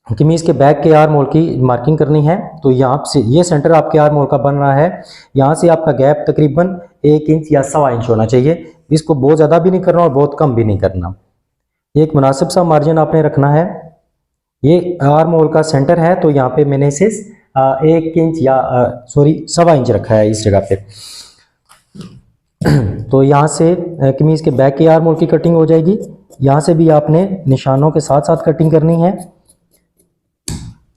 कमीज के बैक के आर्म होल की मार्किंग करनी है, तो यहाँ से ये सेंटर आपके आर्म होल का बन रहा है। यहाँ से आपका गैप तकरीबन 1 इंच या 1.25 इंच होना चाहिए। इसको बहुत ज़्यादा भी नहीं करना और बहुत कम भी नहीं करना। एक मुनासिब सा मार्जिन आपने रखना है। ये आर्म होल का सेंटर है, तो यहाँ पे मैंने इसे 1 इंच या 1.25 इंच रखा है इस जगह पे। तो यहाँ से कमीज के बैक के आर्म होल की कटिंग हो जाएगी। यहाँ से भी आपने निशानों के साथ साथ कटिंग करनी है,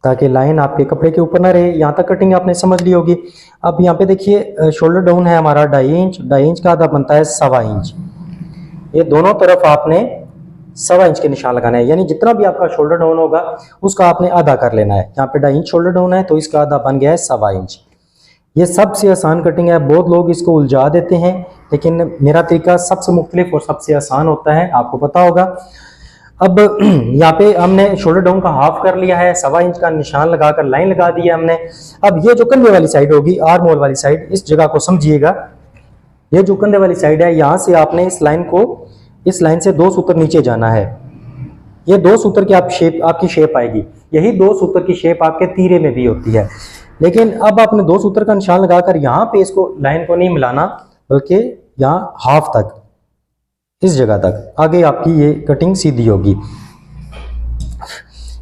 ताकि लाइन आपके कपड़े के ऊपर ना रहे। यहाँ तक कटिंग आपने समझ ली होगी। अब यहाँ पे देखिए शोल्डर डाउन है हमारा 2.5 इंच, 2.5 इंच का आधा बनता है 1.25 इंच। ये दोनों तरफ आपने 1.25 इंच के निशान लगाना है, यानी जितना भी आपका शोल्डर डाउन होगा उसका आपने आधा कर लेना है। यहाँ पे 2.5 इंच शोल्डर डाउन है तो इसका आधा बन गया है 1.25 इंच। ये सबसे आसान कटिंग है, बहुत लोग इसको उलझा देते हैं, लेकिन मेरा तरीका सबसे मुख्तलिफ और सबसे आसान होता है, आपको पता होगा। अब यहाँ पे हमने शोल्डर डाउन का हाफ कर लिया है, 1.25 इंच का निशान लगाकर लाइन लगा दी है हमने। अब ये जो कंधे वाली साइड होगी, आर्म होल वाली साइड, इस जगह को समझिएगा। ये जो कंधे वाली साइड है, यहाँ से आपने इस लाइन से 2 सूत्र नीचे जाना है। ये 2 सूत्र की आपकी शेप आएगी। यही 2 सूत्र की शेप आपके तीरे में भी होती है, लेकिन अब आपने 2 सूत्र का निशान लगाकर यहाँ पे इसको लाइन को नहीं मिलाना, बल्कि यहाँ हाफ तक, इस जगह तक आगे आपकी ये कटिंग सीधी होगी।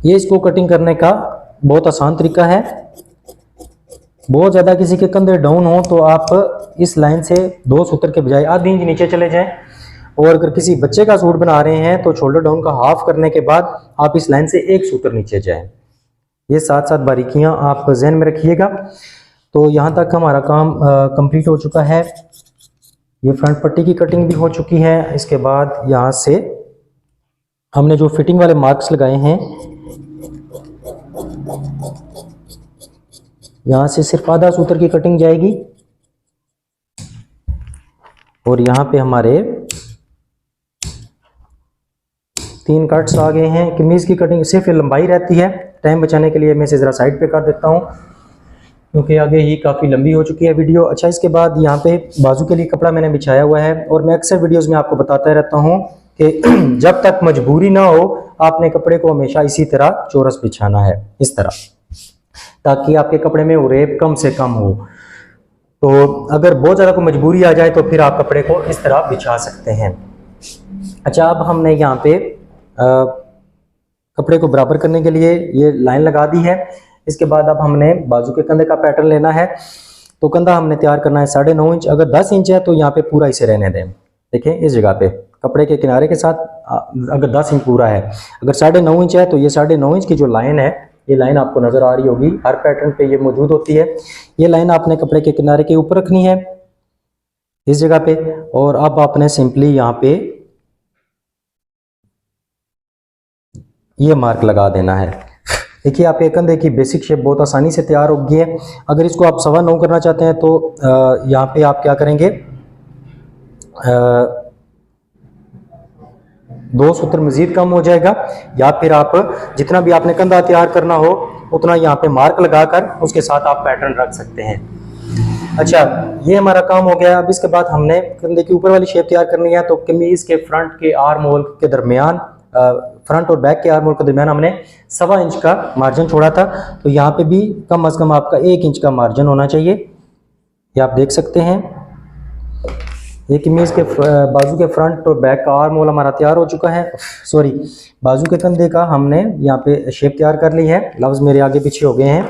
ये इसको कटिंग करने का बहुत आसान तरीका है। बहुत ज़्यादा किसी के कंधे डाउन हो तो आप इस लाइन से 2 सूत्र के बजाय आधी इंच नीचे चले जाएं, और अगर किसी बच्चे का सूट बना रहे हैं तो शोल्डर डाउन का हाफ करने के बाद आप इस लाइन से 1 सूत्र नीचे जाएं। ये साथ बारीकियां आप जहन में रखिएगा। तो यहाँ तक हमारा काम कंप्लीट हो चुका है। ये फ्रंट पट्टी की कटिंग भी हो चुकी है। इसके बाद यहाँ से हमने जो फिटिंग वाले मार्क्स लगाए हैं, यहाँ से सिर्फ आधा सूत्र की कटिंग जाएगी, और यहाँ पे हमारे 3 कट्स आ गए हैं। कमीज़ की कटिंग सिर्फ लंबाई रहती है। टाइम बचाने के लिए मैं इसे ज़रा साइड पे कर देता हूँ, क्योंकि आगे ही काफ़ी लंबी हो चुकी है वीडियो। अच्छा, इसके बाद यहाँ पे बाजू के लिए कपड़ा मैंने बिछाया हुआ है, और मैं अक्सर वीडियोस में आपको बताता रहता हूँ कि जब तक मजबूरी ना हो आपने कपड़े को हमेशा इसी तरह चौरस बिछाना है, इस तरह, ताकि आपके कपड़े में उरेब कम से कम हो। तो अगर बहुत ज़्यादा कोई मजबूरी आ जाए तो फिर आप कपड़े को इस तरह बिछा सकते हैं। अच्छा, अब हमने यहाँ पे कपड़े को बराबर करने के लिए ये लाइन लगा दी है। इसके बाद अब हमने बाजू के कंधे का पैटर्न लेना है। तो कंधा हमने तैयार करना है 9.5 इंच। अगर 10 इंच है तो यहाँ पे पूरा इसे रहने दें। देखें इस जगह पे कपड़े के किनारे के साथ, अगर 10 इंच पूरा है, अगर 9.5 इंच है तो ये 9.5 इंच की जो लाइन है, ये लाइन आपको नजर आ रही होगी, हर पैटर्न पे ये मौजूद होती है। ये लाइन आपने कपड़े के किनारे के ऊपर रखनी है इस जगह पे, और अब आपने सिंपली यहाँ पे ये मार्क लगा देना है। देखिए आपके कंधे की बेसिक शेप बहुत आसानी से तैयार हो गई है। अगर इसको आप 9.25 करना चाहते हैं तो यहाँ पे आप क्या करेंगे, 2 सूत्र मजीद कम हो जाएगा, या फिर आप जितना भी आपने कंधा तैयार करना हो उतना यहाँ पे मार्क लगाकर उसके साथ आप पैटर्न रख सकते हैं। अच्छा, ये हमारा काम हो गया। अब इसके बाद हमने कंधे की ऊपर वाली शेप तैयार करनी है। तो कमीज के फ्रंट के आर्म होल के दरमियान, फ्रंट और बैक के आर्म होल के दरमियान हमने 1.25 इंच का मार्जिन छोड़ा था। तो यहाँ पे भी कम से कम आपका 1 इंच का मार्जिन होना चाहिए। ये आप देख सकते हैं। ये कमीज के बाजू के फ्रंट और बैक का आर्म होल हमारा तैयार हो चुका है। सॉरी, बाजू के कंधे का हमने यहाँ पे शेप तैयार कर ली है। लफ्ज़ मेरे आगे पीछे हो गए हैं।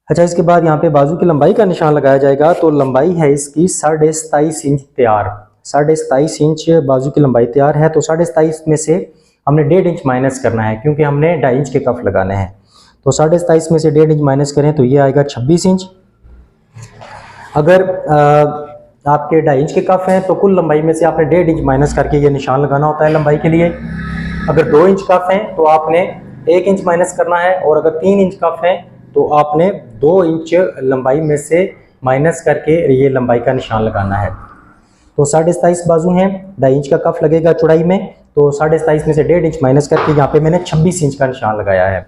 अच्छा, इसके बाद यहाँ पे बाजू की लंबाई का निशान लगाया जाएगा। तो लंबाई है इसकी 27.5 इंच तैयार। 27.5 इंच बाजू की लंबाई तैयार है। तो 27.5 में से हमने 1.5 इंच माइनस करना है, क्योंकि हमने 2.5 इंच के कफ लगाने हैं। तो 27.5 में से 1.5 इंच माइनस करें तो ये आएगा 26 इंच। अगर आपके 2.5 इंच के कफ हैं तो कुल लंबाई में से आपने 1.5 इंच माइनस करके ये निशान लगाना होता है लंबाई के लिए। अगर 2 इंच कफ हैं तो आपने 1 इंच माइनस करना है, और अगर 3 इंच कफ हैं तो आपने 2 इंच लंबाई में से माइनस करके ये लंबाई का निशान लगाना है। तो 27.5 बाजू हैं, 2.5 इंच का कफ लगेगा चौड़ाई में। तो 27.5 में से 1.5 इंच माइनस करके यहाँ पे मैंने 26 इंच का निशान लगाया है।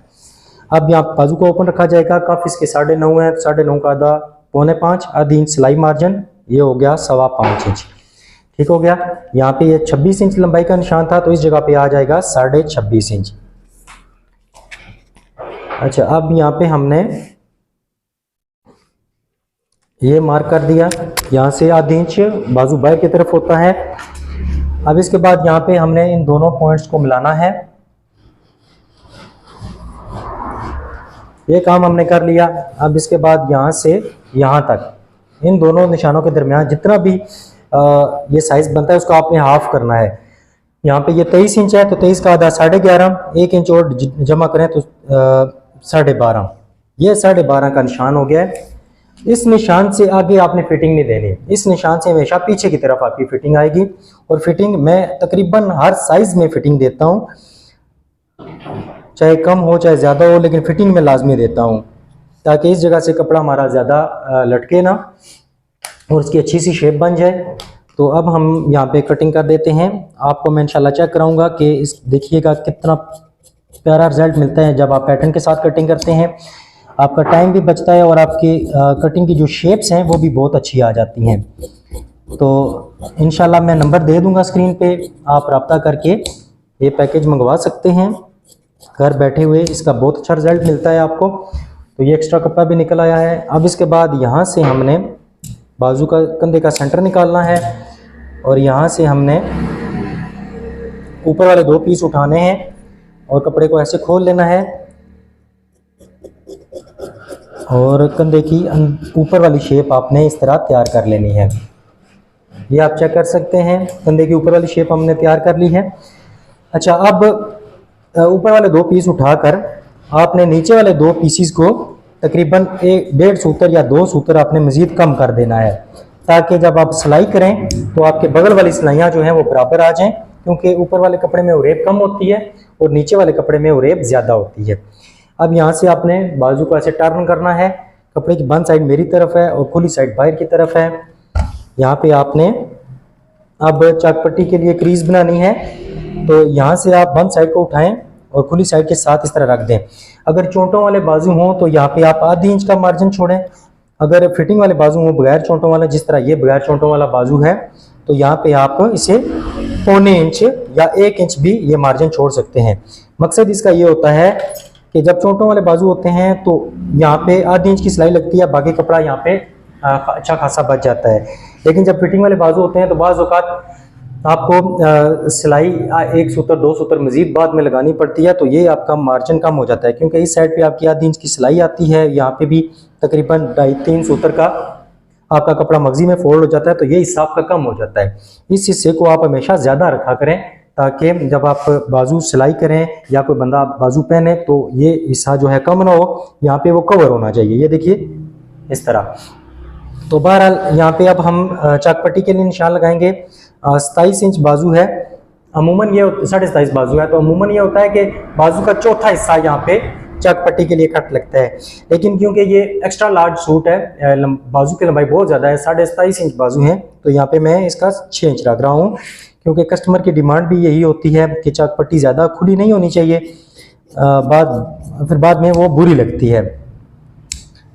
अब यहाँ बाजू को ओपन रखा जाएगा। कफ इसके 9.5 है, 9.5 का आधा 4.25, आधी इंच सिलाई मार्जिन, ये हो गया 5.25 इंच। ठीक हो गया। यहाँ पे ये 26 इंच लंबाई का निशान था, तो इस जगह पे आ जाएगा 26.5 इंच। अच्छा, अब यहाँ पे हमने ये मार्क कर दिया। यहाँ से आधी इंच बाजू बाएं की तरफ होता है। अब इसके बाद यहाँ पे हमने इन दोनों पॉइंट्स को मिलाना है। ये काम हमने कर लिया। अब इसके बाद यहाँ से यहाँ तक इन दोनों निशानों के दरमियान जितना भी ये साइज बनता है उसका आपने हाफ करना है। यहाँ पे ये 23 इंच है तो 23 का आधा 11.5, 1 इंच और जमा करें तो 12.5। ये 12.5 का निशान हो गया है। इस निशान से आगे आपने फिटिंग नहीं देनी। इस निशान से हमेशा पीछे की तरफ आपकी फिटिंग आएगी, और फिटिंग मैं तकरीबन हर साइज में फिटिंग देता हूँ, चाहे कम हो चाहे ज़्यादा हो, लेकिन फिटिंग में लाजमी देता हूँ ताकि इस जगह से कपड़ा हमारा ज़्यादा लटके ना और उसकी अच्छी सी शेप बन जाए। तो अब हम यहाँ पे कटिंग कर देते हैं। आपको मैं इंशाल्लाह चेक कराऊंगा कि इस देखिएगा कितना प्यारा रिजल्ट मिलता है जब आप पैटर्न के साथ कटिंग करते हैं। आपका टाइम भी बचता है और आपकी कटिंग की जो शेप्स हैं वो भी बहुत अच्छी आ जाती हैं। तो इंशाल्लाह मैं नंबर दे दूंगा स्क्रीन पे, आप रब्ता करके ये पैकेज मंगवा सकते हैं घर बैठे हुए। इसका बहुत अच्छा रिजल्ट मिलता है आपको। तो ये एक्स्ट्रा कपड़ा भी निकल आया है। अब इसके बाद यहाँ से हमने बाजू का कंधे का सेंटर निकालना है और यहाँ से हमने ऊपर वाले 2 पीस उठाने हैं और कपड़े को ऐसे खोल लेना है और कंधे की ऊपर वाली शेप आपने इस तरह तैयार कर लेनी है। ये आप चेक कर सकते हैं, कंधे की ऊपर वाली शेप हमने तैयार कर ली है। अच्छा, अब ऊपर वाले 2 पीस उठाकर आपने नीचे वाले 2 पीसीस को तकरीबन 1.5 सूत्र या 2 सूत्र आपने मज़ीद कम कर देना है ताकि जब आप सिलाई करें तो आपके बगल वाली सिलाइयाँ जो हैं वो बराबर आ जाएं, क्योंकि ऊपर वाले कपड़े में उरेब कम होती है और नीचे वाले कपड़े में उरेब ज़्यादा होती है। अब यहाँ से आपने बाजू को ऐसे टर्न करना है। कपड़े की बंद साइड मेरी तरफ है और खुली साइड बाहर की तरफ है। यहाँ पे आपने अब चाक पट्टी के लिए क्रीज बनानी है, तो यहाँ से आप बंद साइड को उठाएं और खुली साइड के साथ इस तरह रख दें। अगर चोंटों वाले बाजू हों तो यहाँ पे आप आधी इंच का मार्जिन छोड़ें। अगर फिटिंग वाले बाजू हों बगैर चोंटों वाला, जिस तरह ये बगैर चोंटों वाला बाजू है, तो यहाँ पे आप इसे 0.25 इंच या 1 इंच भी ये मार्जिन छोड़ सकते हैं। मकसद इसका ये होता है कि जब चोंटों वाले बाजू होते हैं तो यहाँ पे आधी इंच की सिलाई लगती है, बाकी कपड़ा यहाँ पे अच्छा खासा बच जाता है। लेकिन जब फिटिंग वाले बाजू होते हैं तो बाज़ औक़ात आपको सिलाई 1 सूत्र 2 सूत्र मज़ीद बाद में लगानी पड़ती है, तो ये आपका मार्जिन कम हो जाता है, क्योंकि इस साइड पे आपकी आधी इंच की सिलाई आती है, यहाँ पे भी तकरीबन 2.5-3 सूत्र का आपका कपड़ा मगजी में फोल्ड हो जाता है, तो ये हिस्सा आपका कम हो जाता है। इस हिस्से को आप हमेशा ज़्यादा रखा करें ताकि जब आप बाजू सिलाई करें या कोई बंदा बाजू पहने तो ये हिस्सा जो है कम ना हो, यहाँ पे वो कवर होना चाहिए। ये देखिए इस तरह। तो बहरहाल यहाँ पे अब हम चाक पट्टी के लिए निशान लगाएंगे। 27 इंच बाजू है, अमूमन ये 27.5 बाजू है, तो अमूमन ये होता है कि बाजू का चौथा हिस्सा यहाँ पे चाक पट्टी के लिए कट लगता है। लेकिन क्योंकि ये एक्स्ट्रा लार्ज सूट है, बाजू की लंबाई बहुत ज़्यादा है, 27.5 इंच बाजू है, तो यहाँ पे मैं इसका 6 इंच रख रहा हूँ, क्योंकि कस्टमर की डिमांड भी यही होती है कि चाक पट्टी ज़्यादा खुली नहीं होनी चाहिए, फिर बाद में वो बुरी लगती है।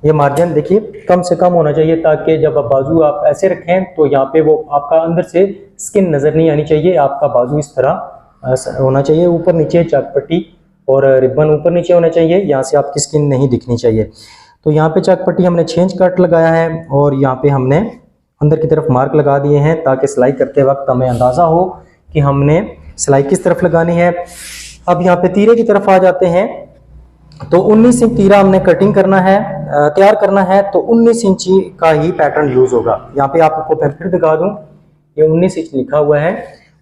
ये मार्जिन देखिए कम से कम होना चाहिए ताकि जब आप बाजू आप ऐसे रखें तो यहाँ पे वो आपका अंदर से स्किन नज़र नहीं आनी चाहिए। आपका बाजू इस तरह होना चाहिए, ऊपर नीचे चाक पट्टी और रिबन ऊपर नीचे होना चाहिए, यहाँ से आपकी स्किन नहीं दिखनी चाहिए। तो यहाँ पे चाक पट्टी हमने 6 इंच कट लगाया है और यहाँ पे हमने अंदर की तरफ मार्क लगा दिए हैं ताकि सिलाई करते वक्त हमें अंदाज़ा हो कि हमने सिलाई किस तरफ लगानी है। अब यहाँ पे तीरे की तरफ आ जाते हैं। तो 19 इंच तीरा हमने कटिंग करना है, तैयार करना है, तो 19 इंच का ही पैटर्न यूज होगा। यहाँ पे आपको मैं फिर दिखा दूं, ये 19 इंच लिखा हुआ है,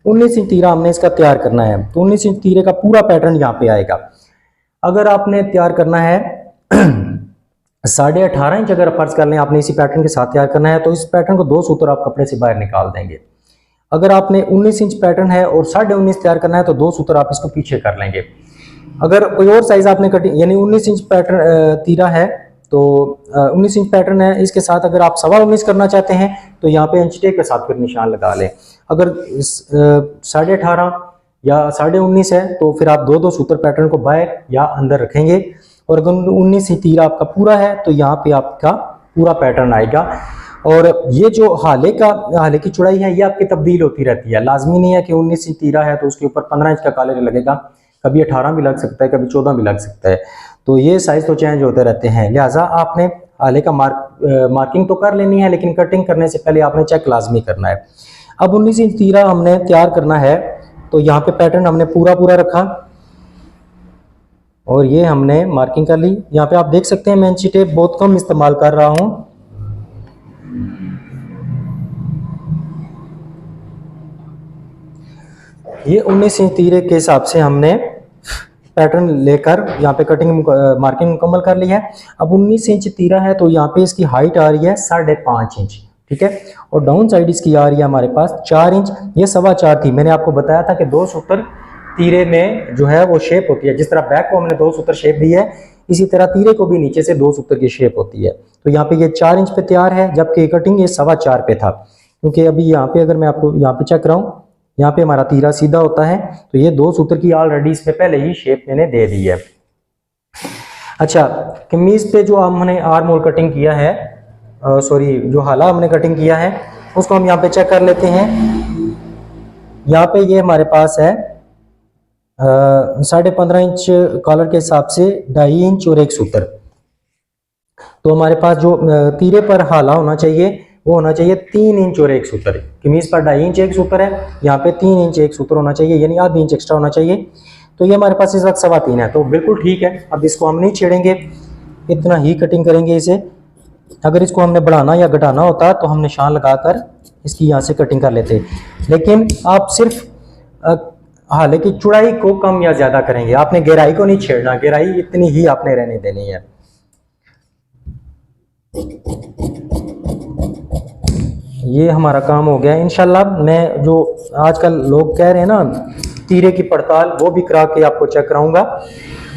19 इंच तीरा हमने इसका तैयार करना है। तो 19 इंच तीरे का पूरा पैटर्न यहाँ पे आएगा। अगर आपने तैयार करना है 18.5 इंच, अगर फर्ज कर लें आपने इसी पैटर्न के साथ तैयार करना है, तो इस पैटर्न को 2 सूत्र आप कपड़े से बाहर निकाल देंगे। अगर आपने 19 इंच पैटर्न है और 19.5 तैयार करना है तो 2 सूत्र आप इसको पीछे कर लेंगे। अगर कोई और साइज आपने कटिंग यानी 19 इंच पैटर्न तीरा है तो 19 इंच पैटर्न है, इसके साथ अगर आप 19.25 करना चाहते हैं तो यहाँ पे इंच टेप के साथ फिर निशान लगा लें। अगर 18.5 या 19.5 है तो फिर आप 2-2 सूत्र पैटर्न को बाहर या अंदर रखेंगे। और अगर 19 इंच तीरा आपका पूरा है तो यहाँ पे आपका पूरा पैटर्न आएगा। और ये जो हाले की चौड़ाई है ये आपकी तब्दील होती रहती है, लाजमी नहीं है कि 19 इंच तीरा है तो उसके ऊपर 15 इंच का कॉलर लगेगा, कभी 18 भी लग सकता है, कभी 14 भी लग सकता है। तो ये साइज तो चेंज होते रहते हैं, लिहाजा आपने हाले का मार्किंग तो कर लेनी है, लेकिन कटिंग करने से पहले आपने चेक लाजमी करना है। अब 19 इंच तीरा हमने तैयार करना है, तो यहाँ पे पैटर्न हमने पूरा रखा और ये हमने मार्किंग कर ली। यहाँ पे आप देख सकते हैं मैं इंची टेप बहुत कम इस्तेमाल कर रहा हूँ। ये 19 इंच तीरे के हिसाब से हमने पैटर्न लेकर यहाँ पे कटिंग मार्किंग मुकम्मल कर ली है। अब 19 इंच तीरा है तो यहाँ पे इसकी हाइट आ रही है 5.5 इंच। ठीक है। और डाउन साइड इसकी आ रही है हमारे पास 4 इंच, ये 4.25 थी। मैंने आपको बताया था कि 2 सूत्र तीरे में जो है वो शेप होती है, जिस तरह बैक को हमने 2 सूत्र शेप दी है, इसी तरह तीरे को भी नीचे से 2 सूत्र की शेप होती है। तो यहाँ पे ये 4 इंच पे तैयार है, जबकि कटिंग ये 4.25 पे था। क्योंकि अभी यहाँ पे अगर मैं आपको यहाँ पे चेक कराऊं, यहाँ पे हमारा तीरा सीधा होता है, तो ये 2 सूत्र की ऑलरेडी इसमें पहले ही शेप मैंने दे दी है। अच्छा, कमीज पे जो हमने आर्म होल कटिंग किया है, सॉरी जो हाला हमने कटिंग किया है, उसको हम यहाँ पे चेक कर लेते हैं। यहाँ पे ये हमारे पास है 15.5 इंच कॉलर के हिसाब से 2.5 इंच और 1 सूत्र। तो हमारे पास जो तीरे पर हाला होना चाहिए वो होना चाहिए 3 इंच और 1 सूत्र। कमीज पर 2.5 इंच 1 सूत्र है, यहाँ पे 3 इंच 1 सूत्र होना चाहिए, यानी आधी इंच एक्स्ट्रा होना चाहिए। तो ये हमारे पास इस वक्त 3.25 है, तो बिल्कुल ठीक है। अब इसको हम नहीं छेड़ेंगे, इतना ही कटिंग करेंगे इसे। अगर इसको हमने बढ़ाना या घटाना होता तो हम निशान लगाकर इसकी यहाँ से कटिंग कर लेते, लेकिन आप सिर्फ हाले की चौड़ाई को कम या ज्यादा करेंगे, आपने गहराई को नहीं छेड़ना, गहराई इतनी ही आपने रहने देनी है। ये हमारा काम हो गया। इंशाल्लाह मैं जो आजकल लोग कह रहे हैं ना तीरे की पड़ताल, वो भी करा के आपको चेक कराऊंगा।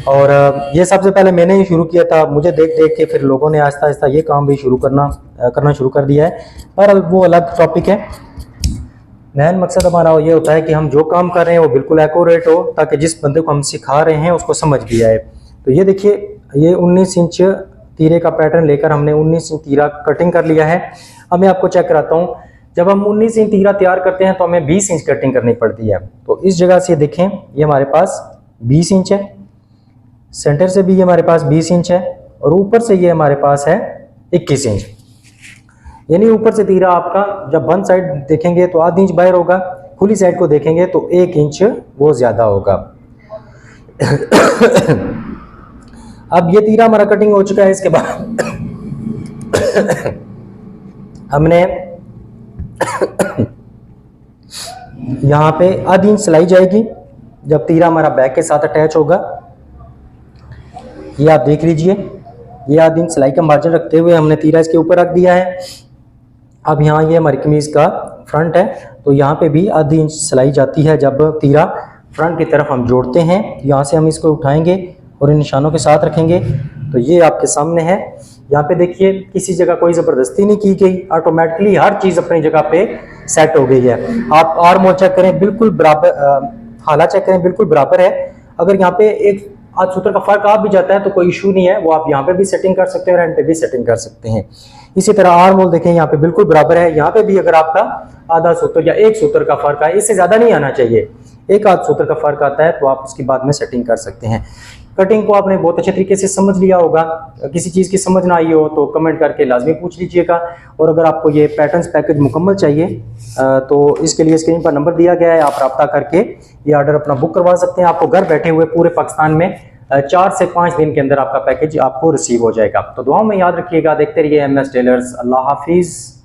और ये सबसे पहले मैंने ही शुरू किया था, मुझे देख देख के फिर लोगों ने आहिस्ता आहिस्ता ये काम भी करना शुरू कर दिया है, पर वो अलग टॉपिक है। मेन मकसद हमारा ये होता है कि हम जो काम कर रहे हैं वो बिल्कुल एक्यूरेट हो, ताकि जिस बंदे को हम सिखा रहे हैं उसको समझ भी आए। तो ये देखिए, ये 19 इंच तीरे का पैटर्न लेकर हमने 19 इंच तीरा कटिंग कर लिया है। अब मैं आपको चेक कराता हूँ, जब हम 19 इंच तीरा तैयार करते हैं तो हमें 20 इंच कटिंग करनी पड़ती है। तो इस जगह से देखें, ये हमारे पास 20 इंच है, सेंटर से भी ये हमारे पास 20 इंच है, और ऊपर से ये हमारे पास है 21 इंच। यानी ऊपर से तीरा आपका जब बंद साइड देखेंगे तो आधी इंच बाहर होगा, खुली साइड को देखेंगे तो 1 इंच वो ज्यादा होगा। अब ये तीरा हमारा कटिंग हो चुका है। इसके बाद हमने यहाँ पे आधी इंच सिलाई जाएगी जब तीरा हमारा बैक के साथ अटैच होगा। ये आप देख लीजिए, ये आधी इंच सिलाई का मार्जिन रखते हुए हमने तीरा इसके ऊपर रख दिया है। अब यहाँ ये हमारी कमीज का फ्रंट है, तो यहाँ पे भी आधी इंच सिलाई जाती है जब तीरा फ्रंट की तरफ हम जोड़ते हैं। यहाँ से हम इसको उठाएंगे और इन निशानों के साथ रखेंगे। तो ये आपके सामने है। यहाँ पे देखिए, किसी जगह कोई ज़बरदस्ती नहीं की गई, ऑटोमेटिकली हर चीज़ अपनी जगह पे सेट हो गई है। आप आर्म होल चेक करें, बिल्कुल बराबर, हाला चेक करें, बिल्कुल बराबर है। अगर यहाँ पे एक आध सूत्र का फर्क आ भी जाता है तो कोई इशू नहीं है, वो आप यहाँ पे भी सेटिंग कर सकते हैं और एंड पे भी सेटिंग कर सकते हैं। इसी तरह आर्म होल देखें, यहाँ पे बिल्कुल बराबर है। यहाँ पे भी अगर आपका आधा सूत्र या 1 सूत्र का फर्क है, इससे ज्यादा नहीं आना चाहिए, 1 आध सूत्र का फर्क आता है तो आप उसकी बाद में सेटिंग कर सकते हैं। कटिंग को आपने बहुत अच्छे तरीके से समझ लिया होगा। किसी चीज़ की समझ ना आई हो तो कमेंट करके लाजमी पूछ लीजिएगा। और अगर आपको ये पैटर्न्स पैकेज मुकम्मल चाहिए तो इसके लिए स्क्रीन पर नंबर दिया गया है, आप रब्ता करके ये ऑर्डर अपना बुक करवा सकते हैं। आपको घर बैठे हुए पूरे पाकिस्तान में 4 से 5 दिन के अंदर आपका पैकेज आपको रिसीव हो जाएगा। तो दुआ में याद रखिएगा, देखते रहिए MS टेलर्स। अल्लाह हाफिज़।